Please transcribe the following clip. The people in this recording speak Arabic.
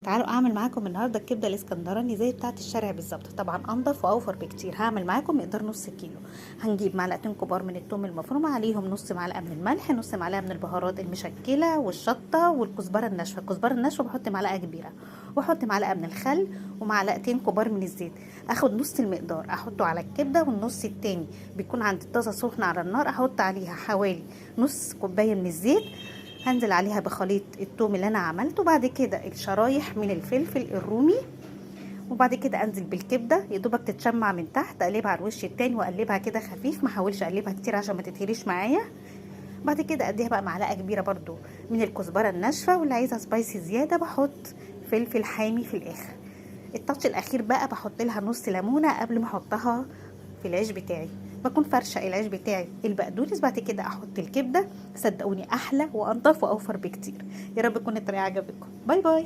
تعالوا اعمل معاكم النهارده الكبده الاسكندراني زي بتاعه الشارع بالظبط، طبعا انضف واوفر بكتير. هعمل معاكم مقدار نص كيلو. هنجيب معلقتين كبار من الثوم المفروم، عليهم نص معلقه من الملح، نص معلقه من البهارات المشكله والشطه والكزبره الناشفه. الكزبره الناشفه بحط معلقه كبيره، واحط معلقه من الخل ومعلقتين كبار من الزيت. اخد نص المقدار احطه على الكبده، والنص التاني بيكون عند الطاسه سخنه على النار احط عليها حوالي نص كوبايه من الزيت. هنزل عليها بخليط الثوم اللي انا عملته، بعد كده الشرايح من الفلفل الرومي، وبعد كده انزل بالكبده يا دوبك تتشمع من تحت، اقلبها على الوش التاني واقلبها كده خفيف، ما احاولش اقلبها كتير عشان ما تتهريش معايا. بعد كده اديها بقى معلقه كبيره برضو من الكزبره الناشفه، واللي عايزه سبايسي زياده بحط فلفل حامي في الاخر. التاتش الاخير بقى بحط لها نص ليمونه قبل ما احطها في العيش بتاعي. بكون فرشه العيش بتاعي البقدونس، بعد كده احط الكبده. صدقوني احلى وانضف واوفر بكتير. يا رب تكون الطريقه عجبتكم. باي باي.